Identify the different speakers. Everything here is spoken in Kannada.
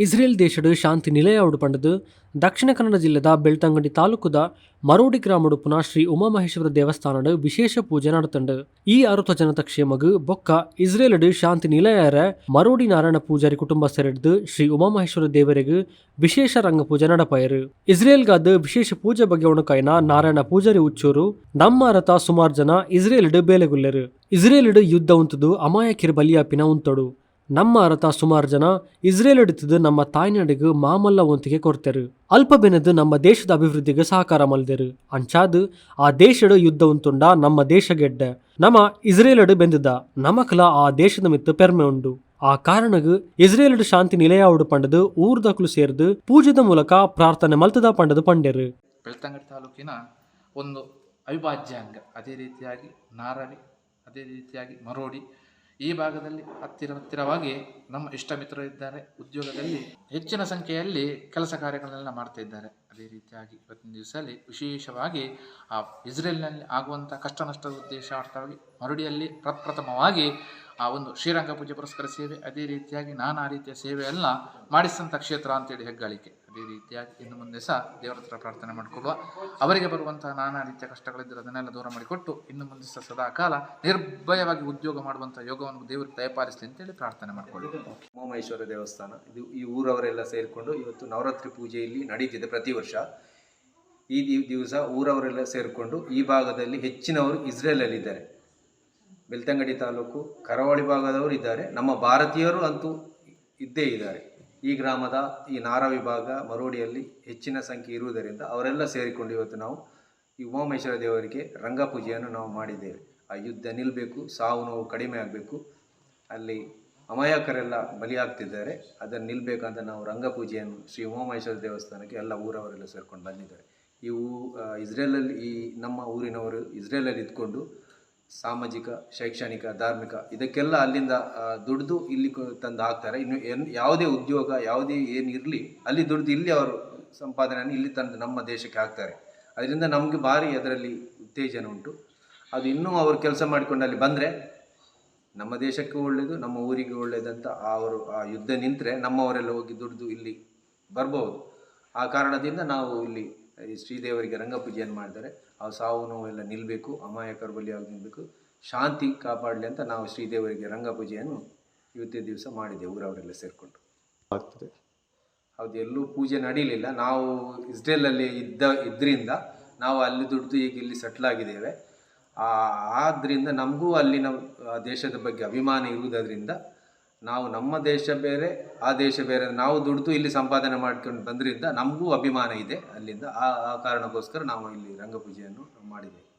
Speaker 1: ಇಸ್ರೇಲ್ ದೇಶದ ಶಾಂತಿ ನಿಲಯ ಉಡುಪಂಡದು ದಕ್ಷಿಣ ಕನ್ನಡ ಜಿಲ್ಲೆದ ಬೆಳ್ತಂಗಡಿ ತಾಲೂಕುದ ಮರೋಡಿ ಗ್ರಾಮಡುಪುನ ಶ್ರೀ ಉಮಾಮಹೇಶ್ವರ ದೇವಸ್ಥಾನಡ್ ವಿಶೇಷ ಪೂಜೆ ನಡತಂಡು. ಈ ಅರುತ ಜನತ ಕ್ಷೇಮಗ್ ಬೊಕ್ಕ ಇಸ್ರೇಲ್ಡ್ ಶಾಂತಿ ನಿಲಯರ ಮರೋಡಿ ನಾರಾಯಣ ಪೂಜಾರಿ ಕುಟುಂಬಸ್ಥರಿಡ್ದು ಶ್ರೀ ಉಮಾಮಹೇಶ್ವರ ದೇವರಿಗೆ ವಿಶೇಷ ರಂಗ ಪೂಜೆ ನಡಪಾಯರು. ಇಸ್ರೇಲ್ಗಾದ ವಿಶೇಷ ಪೂಜೆ ಬಗ್ಗೆ ಉಣಕಾಯಿನ ನಾರಾಯಣ ಪೂಜಾರಿ ಉಚ್ಚೂರು ನಮ್ಮ ಅರತ ಸುಮಾರು ಜನ ಇಸ್ರೇಲ್ಡ್ ಬೇಲೆಗುಲ್ಲೆರು. ಇಸ್ರೇಲ್ಡ್ ಯುದ್ಧ ಉಂತದು ಅಮಾಯಕಿರ ಬಲಿಯಾಪಿನ ಉಂತಡು. ನಮ್ಮ ಅರತ ಸುಮಾರು ಜನ ಇಸ್ರೇಲ್ ಹಿಡಿತದ ನಮ್ಮ ತಾಯ್ನಾಡಿಗೆ ಮಾಮಲ್ಲ ಒಂತಿಗೆ ಕೊಡ್ತೇರು. ಅಲ್ಪ ಬೆನೆದು ನಮ್ಮ ದೇಶದ ಅಭಿವೃದ್ಧಿಗೆ ಸಹಕಾರ ಮಲ್ದೇರು. ಅಂಚಾದು ಆ ದೇಶದ ಯುದ್ಧ ಉಂತುಂಡ ನಮ್ಮ ದೇಶ ಗೆಡ್ಡೆ ನಮ್ಮ ಇಸ್ರೇಲ್ ಬೆಂದಿದ್ದ ನಮಕಲ ಆ ದೇಶದ ಮಿತ್ತು ಪೆರ್ಮೆ ಉಂಡು. ಆ ಕಾರಣಗ್ ಇಸ್ರೇಲ್ ಶಾಂತಿ ನಿಲಯ ಉಡು ಪಂಡದು ಊರ್ದಕ್ಲು ಸೇರ್ದು ಪೂಜೆದ ಮೂಲಕ ಪ್ರಾರ್ಥನೆ ಮಲ್ತದ ಪಂಡದು ಪಂಡೇರು.
Speaker 2: ಬೆಳ್ತಂಗಡಿ ತಾಲೂಕಿನ ಒಂದು ಅವಿಭಾಜ್ಯ ಅಂಗ. ಅದೇ ರೀತಿಯಾಗಿ ನಾರಳಿ, ಅದೇ ರೀತಿಯಾಗಿ ಮರೋಡಿ, ಈ ಭಾಗದಲ್ಲಿ ಹತ್ತಿರವಾಗಿ ನಮ್ಮ ಇಷ್ಟ ಮಿತ್ರರು ಇದ್ದಾರೆ. ಉದ್ಯೋಗದಲ್ಲಿ ಹೆಚ್ಚಿನ ಸಂಖ್ಯೆಯಲ್ಲಿ ಕೆಲಸ ಕಾರ್ಯಗಳನ್ನೆಲ್ಲ ಮಾಡ್ತಾ ಇದ್ದಾರೆ. ಅದೇ ರೀತಿಯಾಗಿ ಇವತ್ತಿನ ದಿವಸದಲ್ಲಿ ವಿಶೇಷವಾಗಿ ಆ ಇಸ್ರೇಲ್ನಲ್ಲಿ ಆಗುವಂಥ ಕಷ್ಟ ನಷ್ಟದ ಉದ್ದೇಶಾರ್ಥವಾಗಿ ಮರುಡಿಯಲ್ಲಿ ಪ್ರಪ್ರಥಮವಾಗಿ ಆ ಒಂದು ಶ್ರೀರಂಗ ಪೂಜೆ ಪುರಸ್ಕಾರ ಸೇವೆ, ಅದೇ ರೀತಿಯಾಗಿ ನಾನಾ ರೀತಿಯ ಸೇವೆ ಎಲ್ಲ ಮಾಡಿಸಿದಂಥ ಕ್ಷೇತ್ರ ಅಂತೇಳಿ ಹೆಗ್ಗಳಿಕೆ. ಅದೇ ರೀತಿಯಾಗಿ ಇನ್ನು ಮುಂದೆ ಸಹ ದೇವರ ಹತ್ರ ಪ್ರಾರ್ಥನೆ ಮಾಡಿಕೊಳ್ಳುವ, ಅವರಿಗೆ ಬರುವಂತಹ ನಾನಾ ರೀತಿಯ ಕಷ್ಟಗಳಿದ್ದರೆ ಅದನ್ನೆಲ್ಲ ದೂರ ಮಾಡಿಕೊಟ್ಟು ಇನ್ನು ಮುಂದೆ ಸಹ ಸದಾ ಕಾಲ ನಿರ್ಭಯವಾಗಿ ಉದ್ಯೋಗ ಮಾಡುವಂಥ ಯೋಗವನ್ನು ದೇವರು ದಯಪಾಲಿಸಲಿ ಅಂತೇಳಿ ಪ್ರಾರ್ಥನೆ ಮಾಡಿಕೊಳ್ಳಿ.
Speaker 3: ಉಮಾಮಹೇಶ್ವರ ದೇವಸ್ಥಾನ ಇದು ಈ ಊರವರೆಲ್ಲ ಸೇರಿಕೊಂಡು ಇವತ್ತು ನವರಾತ್ರಿ ಪೂಜೆ ಇಲ್ಲಿ ನಡೀತಿದೆ ಪ್ರತಿ ವರ್ಷ. ಈ ದಿವಸ ಊರವರೆಲ್ಲ ಸೇರಿಕೊಂಡು ಈ ಭಾಗದಲ್ಲಿ ಹೆಚ್ಚಿನವರು ಇಸ್ರೇಲಲ್ಲಿ ಇದ್ದಾರೆ. ಬೆಳ್ತಂಗಡಿ ತಾಲೂಕು ಕರಾವಳಿ ಭಾಗದವರು ಇದ್ದಾರೆ, ನಮ್ಮ ಭಾರತೀಯರು ಅಂತೂ ಇದ್ದೇ ಇದ್ದಾರೆ. ಈ ಗ್ರಾಮದ ಈ ನಾರಾ ವಿಭಾಗ ಮರೋಡಿಯಲ್ಲಿ ಹೆಚ್ಚಿನ ಸಂಖ್ಯೆ ಇರುವುದರಿಂದ ಅವರೆಲ್ಲ ಸೇರಿಕೊಂಡು ಇವತ್ತು ನಾವು ಈ ಉಮಾಮಹೇಶ್ವರ ದೇವರಿಗೆ ರಂಗಪೂಜೆಯನ್ನು ನಾವು ಮಾಡಿದ್ದೇವೆ. ಆ ಯುದ್ಧ ನಿಲ್ಲಬೇಕು, ಸಾವು ನೋವು ಕಡಿಮೆ ಆಗಬೇಕು, ಅಲ್ಲಿ ಅಮಾಯಕರೆಲ್ಲ ಬಲಿಯಾಗ್ತಿದ್ದಾರೆ, ಅದನ್ನು ನಿಲ್ಲಬೇಕಂತ ನಾವು ರಂಗಪೂಜೆಯನ್ನು ಶ್ರೀ ಉಮಾಮಹೇಶ್ವರ ದೇವಸ್ಥಾನಕ್ಕೆ ಎಲ್ಲ ಊರವರೆಲ್ಲ ಸೇರ್ಕೊಂಡು ಬಂದಿದ್ದಾರೆ. ಇಸ್ರೇಲಲ್ಲಿ ಈ ನಮ್ಮ ಊರಿನವರು ಇಸ್ರೇಲಲ್ಲಿ ಇದ್ಕೊಂಡು ಸಾಮಾಜಿಕ, ಶೈಕ್ಷಣಿಕ, ಧಾರ್ಮಿಕ ಇದಕ್ಕೆಲ್ಲ ಅಲ್ಲಿಂದ ದುಡಿದು ಇಲ್ಲಿ ತಂದು ಹಾಕ್ತಾರೆ. ಇನ್ನು ಯಾವುದೇ ಉದ್ಯೋಗ ಯಾವುದೇ ಏನು ಇರಲಿ ಅಲ್ಲಿ ದುಡಿದು ಇಲ್ಲಿ ಅವರು ಸಂಪಾದನೆಯನ್ನು ಇಲ್ಲಿ ತಂದು ನಮ್ಮ ದೇಶಕ್ಕೆ ಹಾಕ್ತಾರೆ. ಅದರಿಂದ ನಮಗೆ ಭಾರಿ ಅದರಲ್ಲಿ ಉತ್ತೇಜನ ಉಂಟು. ಅದು ಇನ್ನೂ ಅವರು ಕೆಲಸ ಮಾಡಿಕೊಂಡು ಅಲ್ಲಿ ಬಂದರೆ ನಮ್ಮ ದೇಶಕ್ಕೆ ಒಳ್ಳೆಯದು, ನಮ್ಮ ಊರಿಗೆ ಒಳ್ಳೆಯದಂತ ಅವರು ಆ ಯುದ್ಧ ನಿಂತರೆ ನಮ್ಮವರೆಲ್ಲ ಹೋಗಿ ದುಡಿದು ಇಲ್ಲಿ ಬರ್ಬೋದು. ಆ ಕಾರಣದಿಂದ ನಾವು ಇಲ್ಲಿ ಈ ಶ್ರೀದೇವರಿಗೆ ರಂಗಪೂಜೆಯನ್ನು ಮಾಡಿದರೆ ಆ ಸಾವು ನೋವೆಲ್ಲ ನಿಲ್ಲಬೇಕು, ಅಮಾಯಕರು ಬಲಿಯಾಗಿ ನಿಲ್ಲಬೇಕು, ಶಾಂತಿ ಕಾಪಾಡಲಿ ಅಂತ ನಾವು ಶ್ರೀದೇವರಿಗೆ ರಂಗಪೂಜೆಯನ್ನು ಇವತ್ತೇ ದಿವಸ ಮಾಡಿದ್ದೇವೆ ಊರವರೆಲ್ಲ ಸೇರಿಕೊಂಡು.
Speaker 4: ಆಗ್ತದೆ
Speaker 3: ಹೌದು, ಎಲ್ಲೂ ಪೂಜೆ ನಡೀಲಿಲ್ಲ. ನಾವು ಇಸ್ರೇಲಲ್ಲಿ ಇದ್ರಿಂದ ನಾವು ಅಲ್ಲಿ ದುಡಿದು ಈಗ ಇಲ್ಲಿ ಸೆಟ್ಲ್ ಆಗಿದ್ದೇವೆ. ಆದ್ದರಿಂದ ನಮಗೂ ಅಲ್ಲಿನ ದೇಶದ ಬಗ್ಗೆ ಅಭಿಮಾನ ಇರುವುದರಿಂದ ನಾವು ನಮ್ಮ ದೇಶ ಬೇರೆ ಆ ದೇಶ ಬೇರೆ, ನಾವು ದುಡಿದು ಇಲ್ಲಿ ಸಂಪಾದನೆ ಮಾಡ್ಕೊಂಡು ಬಂದ್ರಿಂದ ನಮಗೂ ಅಭಿಮಾನ ಇದೆ ಅಲ್ಲಿಂದ. ಆ ಕಾರಣಕ್ಕೋಸ್ಕರ ನಾವು ಇಲ್ಲಿ ರಂಗಪೂಜೆಯನ್ನು ಮಾಡಿದ್ದೇವೆ.